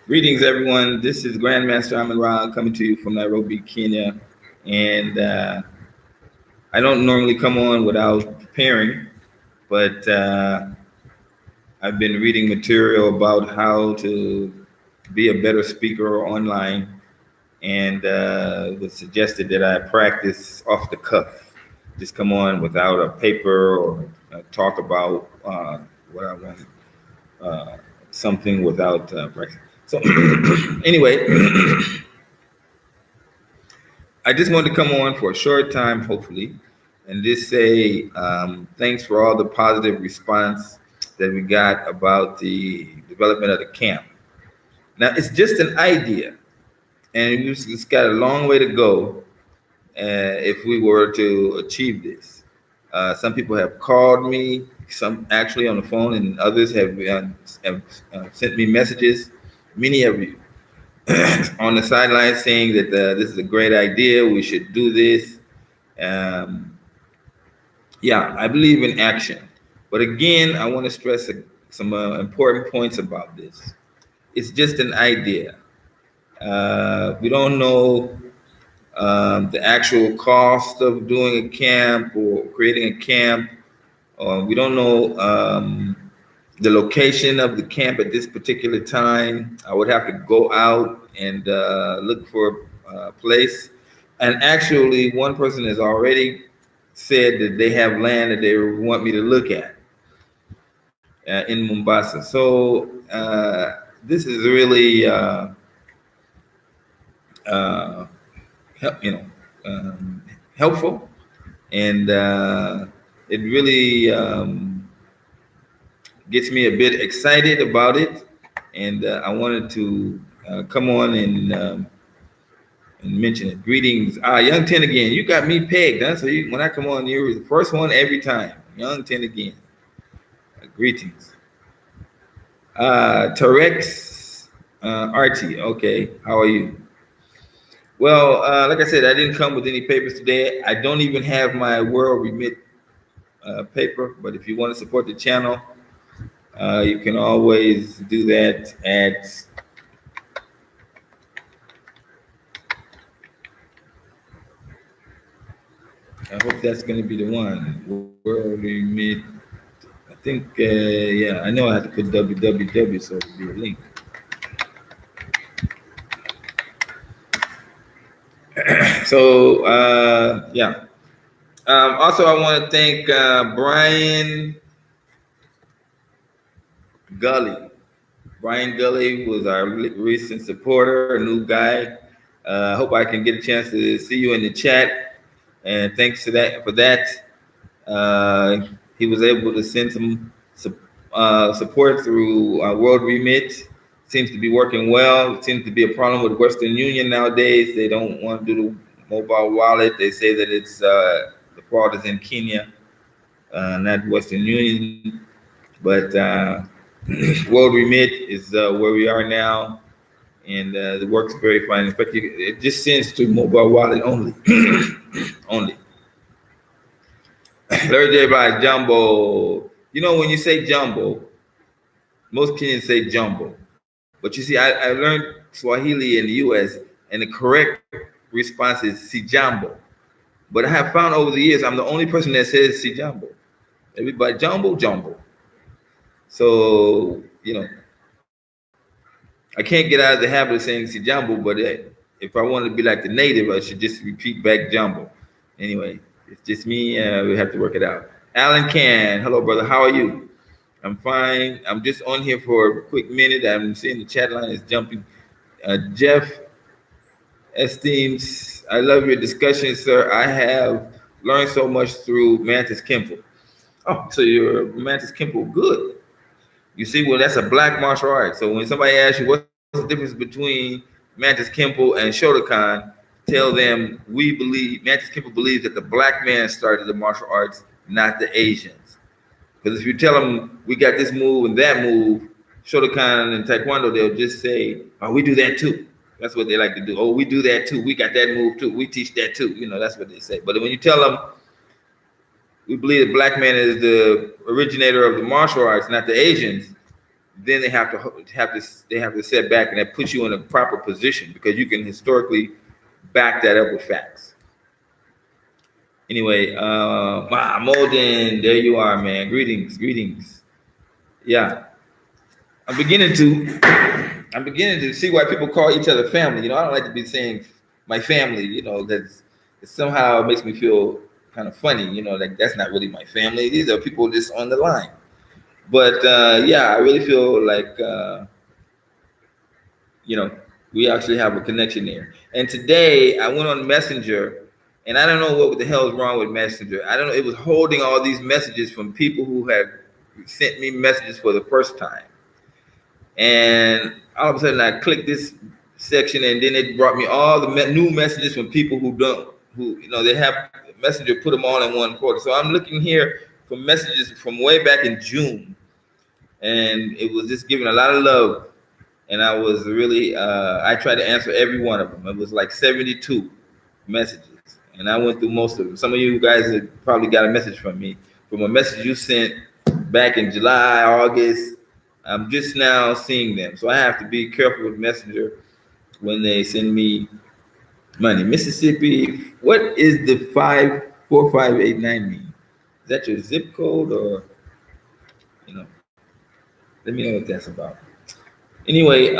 Greetings, everyone. This is Grandmaster Amon coming to you from Nairobi, Kenya. And I don't normally come on without preparing, but I've been reading material about how to be a better speaker online, and it was suggested that I practice off the cuff. Just come on without a paper or talk about what I want, uh, something without practice. So, anyway. I just wanted to come on for a short time, hopefully, and just say thanks for all the positive response that we got about the development of the camp. Now, it's just an idea, and it's got a long way to go if we were to achieve this. Some people have called me, some actually on the phone, and others have sent me messages. Many of you on the sidelines saying that this is a great idea, we should do this. Um, yeah, I believe in action. But again, I want to stress some important points about this. It's just an idea. We don't know the actual cost of doing a camp or creating a camp. We don't know the location of the camp at this particular time. I would have to go out and look for a place. And actually, one person has already said that they have land that they want me to look at in Mombasa. So this is really, uh, help, helpful, and it really gets me a bit excited about it. And I wanted to come on and mention it. Greetings, Young Ten again. You got me pegged, huh? So when I come on, you're the first one every time. Young Ten again. Greetings. Tarex Artie. Okay, how are you? Well, like I said, I didn't come with any papers today. I don't even have my World Remit paper, but if you want to support the channel, you can always do that at I hope that's going to be the one. World Remit. I think, yeah, I know I have to put www so it'll be a link. So, yeah. Also, I want to thank Brian Gully. Brian Gully was our recent supporter, a new guy. I hope I can get a chance to see you in the chat. And thanks to that for that. He was able to send some support through World Remit. Seems to be working well. It seems to be a problem with Western Union nowadays. They don't want to do the mobile wallet. They say that it's the fraud is in Kenya, not Western Union. But World Remit is where we are now, and it works very fine. In fact, it just sends to mobile wallet only, only. Larry J. by Jumbo. You know, when you say jumbo, most Kenyans say jumbo. But you see, I learned Swahili in the US, and the correct response is Sijambo. But I have found over the years, I'm the only person that says Sijambo. Everybody, jumbo, jumbo. So, I can't get out of the habit of saying Sijambo, but if I want to be like the native, I should just repeat back jumbo. Anyway, it's just me. We have to work it out. Alan Can, hello, brother. How are you? I'm fine. I'm just on here for a quick minute. I'm seeing the chat line is jumping. Jeff Esteems, I love your discussion, sir. I have learned so much through Mantis Kimpo. Oh, so you're Mantis Kimpo. Good. You see, well, that's a black martial art. So when somebody asks you what's the difference between Mantis Kimpo and Shotokan, tell them we believe Mantis Kimpo believes that the black man started the martial arts, not the Asians. Because if you tell them we got this move and that move, Shotokan and Taekwondo, they'll just say, "Oh, we do that too." That's what they like to do. Oh, we do that too. We got that move too. We teach that too. That's what they say. But when you tell them we believe the black man is the originator of the martial arts, not the Asians, then they have to set back, and that puts you in a proper position because you can historically back that up with facts. Anyway, Molden, there you are, man. Greetings, greetings. Yeah, I'm beginning to I'm beginning to see why people call each other family. I don't like to be saying my family. That's it somehow makes me feel kind of funny. Like that's not really my family. These are people just on the line. But yeah, I really feel like you know we actually have a connection there. And today I went on Messenger, and I don't know what the hell is wrong with Messenger. I don't know. It was holding all these messages from people who had sent me messages for the first time. And all of a sudden I clicked this section, and then it brought me all the new messages from people who they have Messenger put them all in one folder. So I'm looking here for messages from way back in June, and it was just giving a lot of love. And I was really I tried to answer every one of them. It was like 72 messages, and I went through most of them. Some of you guys have probably got a message from me from a message you sent back in July, August. I'm just now seeing them, so I have to be careful with Messenger when they send me money. Mississippi, what is the 54589 mean? Is that your zip code, or you know? Let me know what that's about. Anyway,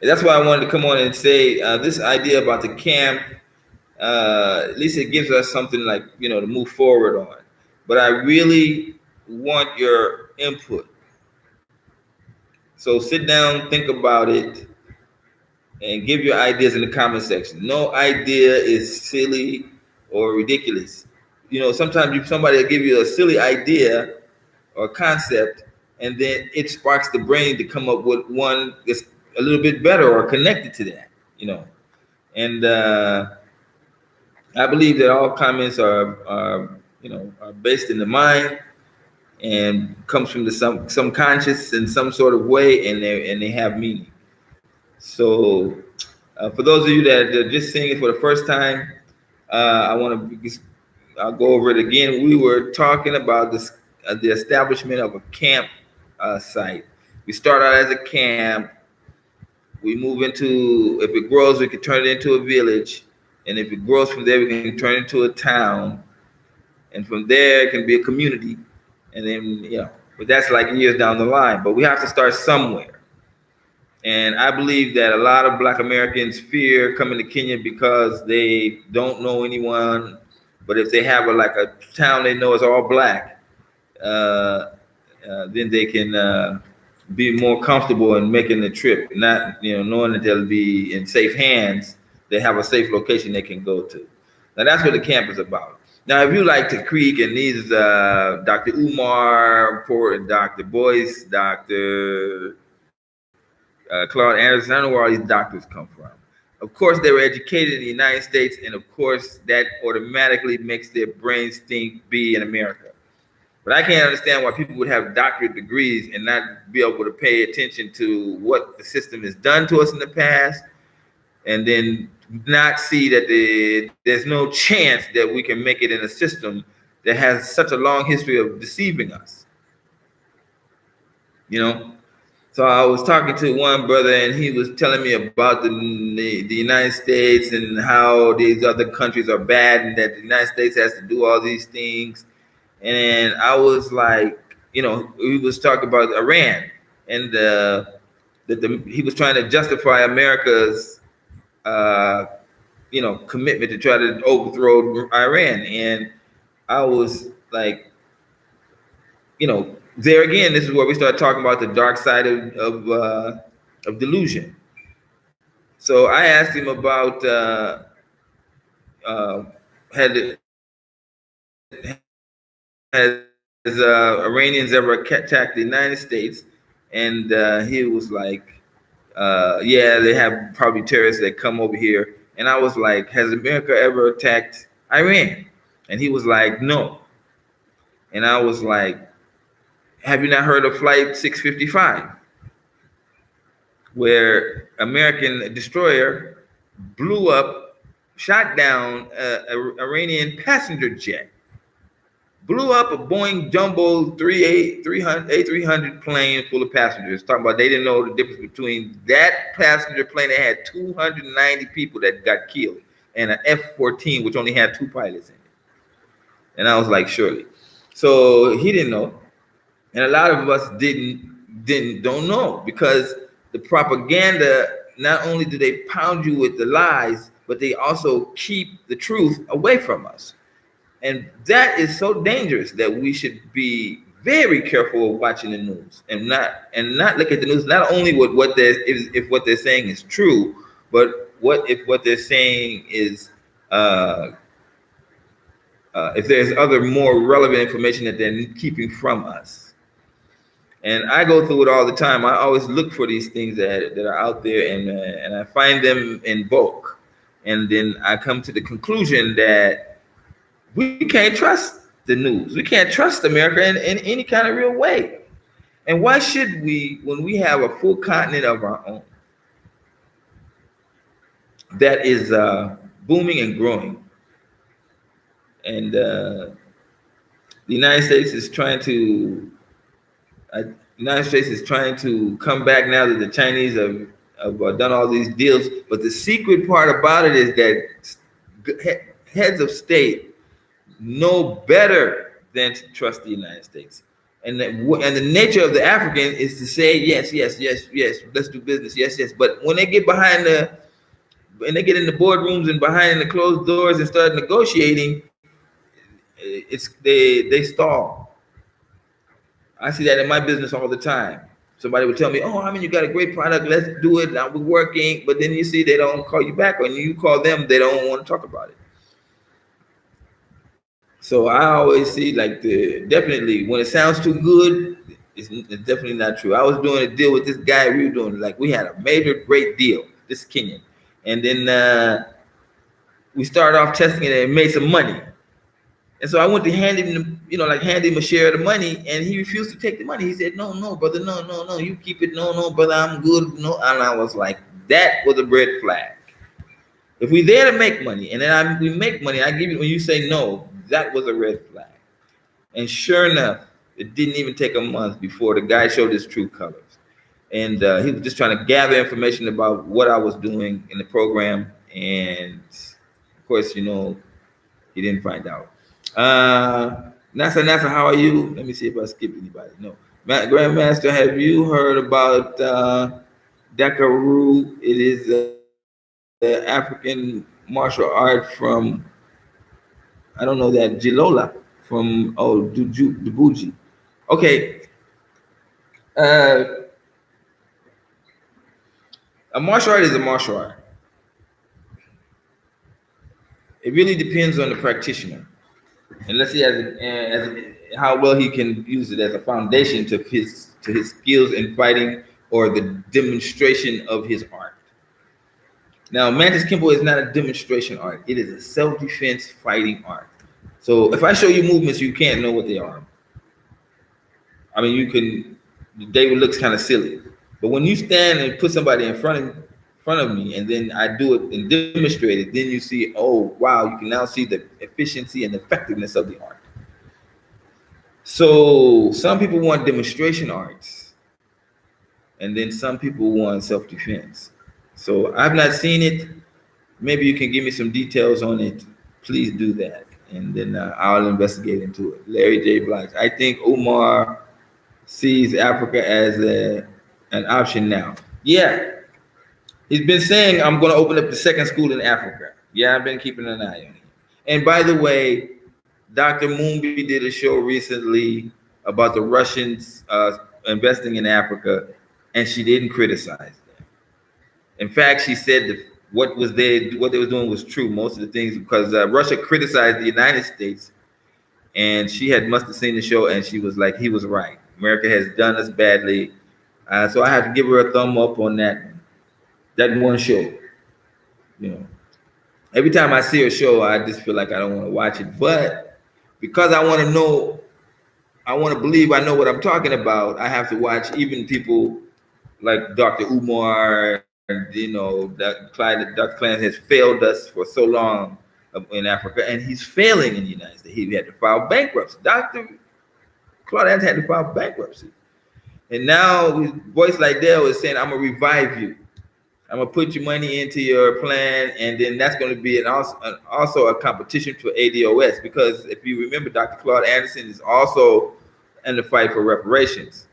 that's why I wanted to come on and say this idea about the camp. At least it gives us something like to move forward on. But I really want your input. So sit down, think about it, and give your ideas in the comment section. No idea is silly or ridiculous. Sometimes somebody will give you a silly idea or concept, and then it sparks the brain to come up with one that's a little bit better or connected to that. And I believe that all comments are based in the mind and comes from the some conscious in some sort of way, and they have meaning. So, for those of you that are just seeing it for the first time, I'll go over it again. We were talking about this, the establishment of a camp site. We start out as a camp. We move into, if it grows, we can turn it into a village. And if it grows from there, we can turn it into a town. And from there, it can be a community. And then, but that's like years down the line. But we have to start somewhere. And I believe that a lot of Black Americans fear coming to Kenya because they don't know anyone. But if they have a town they know is all Black, then they can be more comfortable in making the trip, not knowing that they'll be in safe hands. They have a safe location they can go to. Now that's what the camp is about. Now, if you like the Creek and these Dr. Umar, Dr. Boyce, Dr. Claude Anderson, I don't know where all these doctors come from. Of course, they were educated in the United States, and of course, that automatically makes their brains think be in America. But I can't understand why people would have doctorate degrees and not be able to pay attention to what the system has done to us in the past, and then not see that there's no chance that we can make it in a system that has such a long history of deceiving us. So I was talking to one brother, and he was telling me about the United States and how these other countries are bad, and that the United States has to do all these things. And I was like, we was talking about Iran, and he was trying to justify America's, commitment to try to overthrow Iran. And I was like, there again, this is where we start talking about the dark side of delusion. So I asked him about has Iranians ever attacked the United States? And he was like, yeah, they have probably terrorists that come over here. And I was like, has America ever attacked Iran? And he was like, no. And I was like, have you not heard of Flight 655? Where American destroyer blew up, shot down an Iranian passenger jet blew up a Boeing jumbo 300 A300 plane full of passengers. Talking about they didn't know the difference between that passenger plane that had 290 people that got killed and an F-14 which only had two pilots in it. And I was like, surely. So he didn't know, and a lot of us don't know because the propaganda, not only do they pound you with the lies, but they also keep the truth away from us. And that is so dangerous that we should be very careful of watching the news and not look at the news not only with what they're if what they're saying is true, but what if what they're saying is uh, if there's other more relevant information that they're keeping from us. And I go through it all the time. I always look for these things that are out there, and I find them in bulk, and then I come to the conclusion that we can't trust the news. We can't trust America in any kind of real way. And why should we, when we have a full continent of our own that is booming and growing, and the United States is trying to United States is trying to come back now that the Chinese have done all these deals. But the secret part about it is that heads of state know better than to trust the United States. And the nature of the African is to say yes, yes, yes, yes, let's do business, yes, yes. But when they get when they get in the boardrooms and behind the closed doors and start negotiating, they stall. I see that in my business all the time. Somebody would tell me, "Oh, I mean, you got a great product. Let's do it. We're working." But then you see they don't call you back, or when you call them, they don't want to talk about it. So I always see like definitely when it sounds too good, it's definitely not true. I was doing a deal with this guy. We had a major great deal. This Kenyan, and then we started off testing it and made some money. And so I went to hand him, hand him a share of the money, and he refused to take the money. He said, "No, no, brother, no, no, no, you keep it. No, no, brother, I'm good." No, and I was like, that was a red flag. If we there to make money, and then we make money, I give you when you say no, that was a red flag. And sure enough, it didn't even take a month before the guy showed his true colors, and he was just trying to gather information about what I was doing in the program, and of course, he didn't find out. Nasa, how are you? Let me see if I skip anybody. No. Grandmaster, have you heard about Dakaru? It is the African martial art from, I don't know that, Jilola from, Dubuji. Okay. A martial art is a martial art. It really depends on the practitioner. And let's see how well he can use it as a foundation to his skills in fighting or the demonstration of his art. Now, Mantis Kimbo is not a demonstration art; it is a self-defense fighting art. So, if I show you movements, you can't know what they are. I mean, you can. David looks kind of silly, but when you stand and put somebody in front of me, and then I do it and demonstrate it, then you see, oh wow, you can now see the efficiency and effectiveness of the art. So some people want demonstration arts, and then some people want self-defense. So I've not seen it. Maybe you can give me some details on it. Please do that, and then I'll investigate into it. Larry J. Blige. I think Umar sees Africa as an option now. Yeah, he's been saying I'm going to open up the second school in Africa. Yeah, I've been keeping an eye on it. And by the way, Dr. Moonby did a show recently about the Russians investing in Africa, and she didn't criticize them. In fact, she said that what they were doing was true. Most of the things, because Russia criticized the United States, and she must have seen the show, and she was like, he was right. America has done us badly, so I have to give her a thumb up on that one show. Every time I see her show, I just feel like I don't want to watch it, but because I want to know, I want to believe I know what I'm talking about, I have to watch even people like Dr. Umar, and that Dr. Clarence has failed us for so long. in Africa, and he's failing in the United States. He had to file bankruptcy. Dr. Claude Anderson had to file bankruptcy. And now his voice like Dale is saying, I'm gonna revive you. I'm gonna put your money into your plan, and then that's going to be also a competition for ADOS, because if you remember, Dr. Claude Anderson is also in the fight for reparations.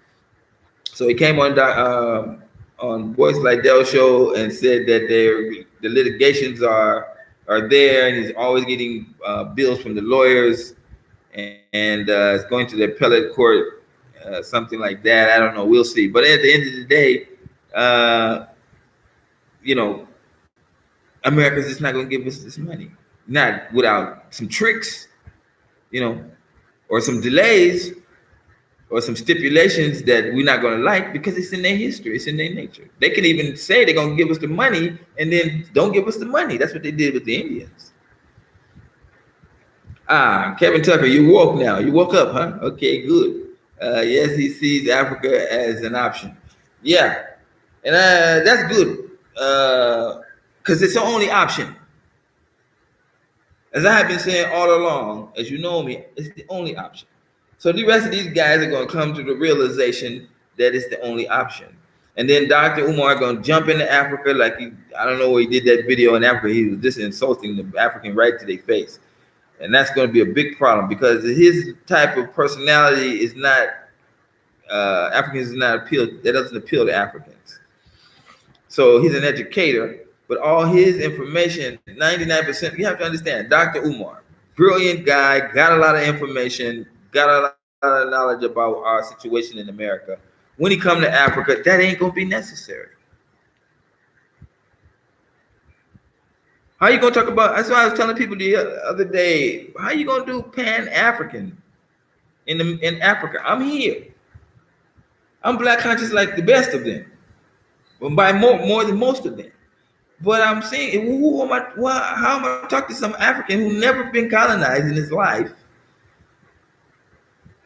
So he came on Voice Like Dell show and said that the litigations are there, and he's always getting bills from the lawyers, and it's going to the appellate court, something like that. I don't know. We'll see. But at the end of the day, you know, America's just not going to give us this money, not without some tricks, you know, or some delays, or some stipulations that we're not going to like, because it's in their history, it's in their nature. They can even say they're going to give us the money and then don't give us the money. That's what they did with the Indians. Kevin Tucker, you woke now. You woke up, huh? Okay, good. Yes, he sees Africa as an option. Yeah, and that's good, because it's the only option. As I have been saying all along, as you know me, it's the only option. So the rest of these guys are going to come to the realization that it's the only option. And then Dr. Umar going to jump into Africa like I don't know where he did that video in Africa. He was just insulting the African right to their face. And that's going to be a big problem, because his type of personality is not, Africans is not appeal, that doesn't appeal to Africans. So he's an educator, but all his information, 99%, you have to understand, Dr. Umar, brilliant guy, got a lot of information, got a lot of knowledge about our situation in America. When he come to Africa, that ain't gonna be necessary. How you gonna talk about, that's why I was telling people the other day, how you gonna do Pan-African in Africa? I'm here. I'm Black conscious like the best of them, but by more than most of them. But I'm saying, how am I talking to some African who never been colonized in his life?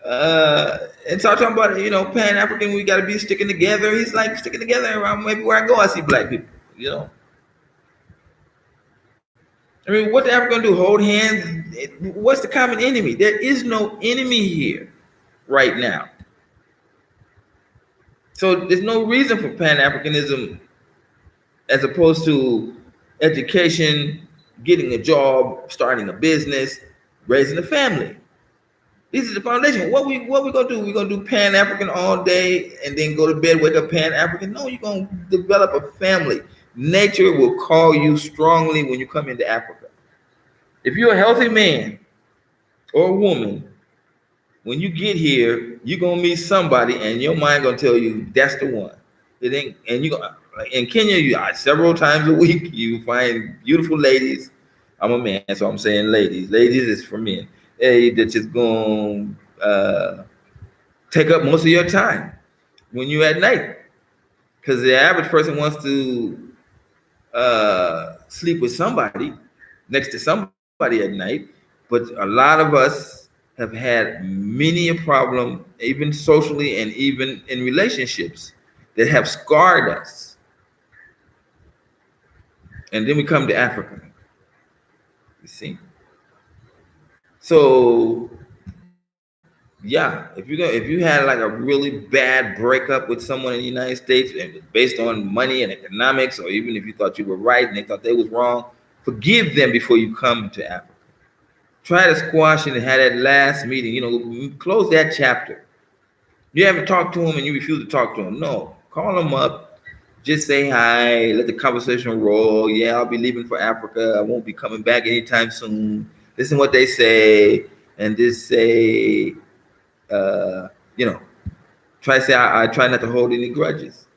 And start talking about, Pan-African, we got to be sticking together. He's like, sticking together around maybe where I go, I see Black people, I mean, what the African do? Hold hands? What's the common enemy? There is no enemy here right now. So there's no reason for Pan-Africanism as opposed to education, getting a job, starting a business, raising a family. This is the foundation. What we gonna do? We're gonna do Pan-African all day and then go to bed, wake up Pan-African? No, you're gonna develop a family. Nature will call you strongly when you come into Africa. If you're a healthy man or a woman, when you get here, you're gonna meet somebody and your mind gonna tell you that's the one. It ain't, and you gonna, like in Kenya, several times a week, you find beautiful ladies. I'm a man, so I'm saying ladies. Ladies is for men. Hey, that just gonna take up most of your time when you're at night, because the average person wants to sleep with somebody, next to somebody at night. But a lot of us have had many a problem, even socially and even in relationships, that have scarred us. And then we come to Africa, you see. So yeah, if you had like a really bad breakup with someone in the United States, and based on money and economics, or even if you thought you were right and they thought they was wrong, forgive them before you come to Africa. Try to squash it and have that last meeting. Close that chapter. You haven't talked to them and you refuse to talk to them. No, call them up. Just say hi. Let the conversation roll. Yeah, I'll be leaving for Africa. I won't be coming back anytime soon. Listen what they say, and just say, try to say, I try not to hold any grudges.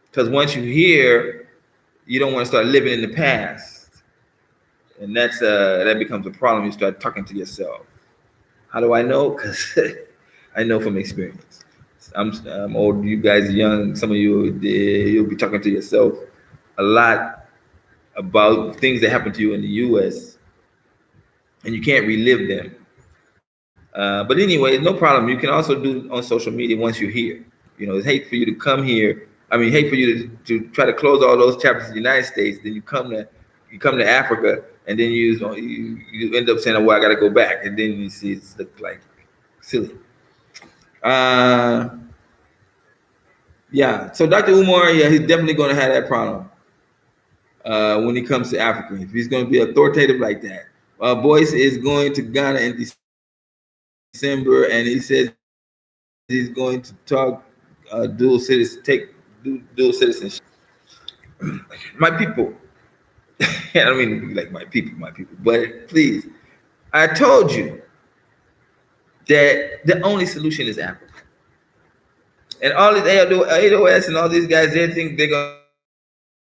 Because once you're here, you don't want to start living in the past. And that becomes a problem. You start talking to yourself. How do I know? Because I know from experience. I'm old. You guys are young. Some of you, you'll be talking to yourself a lot about things that happened to you in the U.S. and you can't relive them. But anyway, no problem. You can also do on social media once you're here. It's hate for you to come here. I mean, hate for you to try to close all those chapters in the United States. Then you come to Africa and then you end up saying, "Oh, well, I got to go back," and then you see it's look like silly. Uh, yeah. So Dr. Umar, yeah, he's definitely going to have that problem when it comes to Africa. If he's going to be authoritative like that, Boyce is going to Ghana in December, and he says he's going to talk dual citizenship. My people, I don't mean to be like my people, but please, I told you that the only solution is Africa. And all these AOS and all these guys, they think they're going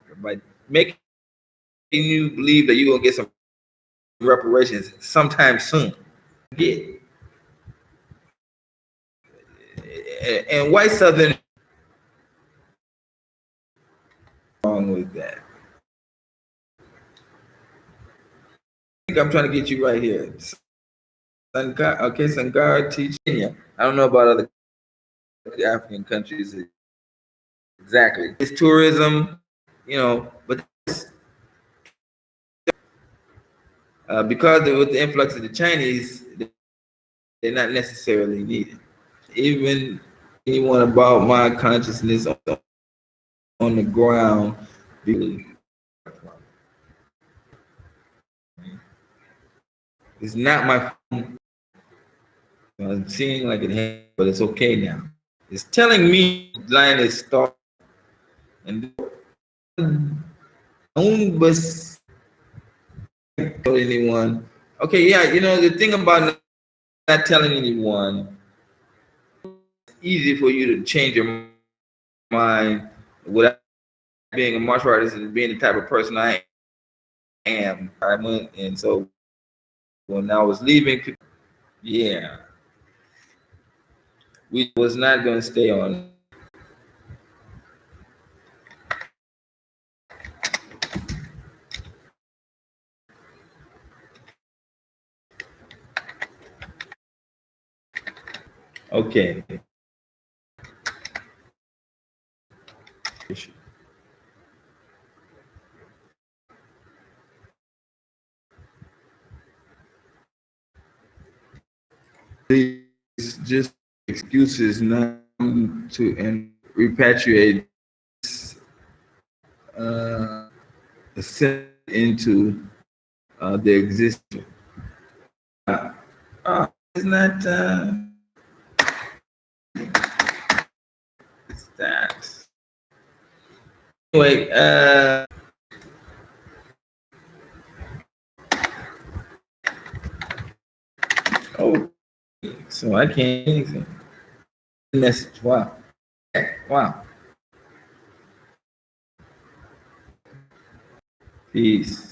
to, by making you believe that you're going to get some reparations sometime soon. Get. And white Southern wrong with that. I think I'm trying to get you right here. Sankara teach Kenya. I don't know about other African countries exactly. It's tourism, but because with the influx of the Chinese, they're not necessarily needed. Even anyone about my consciousness on the ground, it's not my phone. I'm seeing like it has, but it's okay now. It's telling me line is start and own bus anyone. Okay, yeah, the thing about not telling anyone, it's easy for you to change your mind without being a martial artist and being the type of person I am. I went, and so when I was leaving, yeah, we was not going to stay on. Okay. These just excuses not to and repatriate into the existence. It's not. It's that. Anyway, oh, so I can't anything. Message. Wow. Wow. Peace.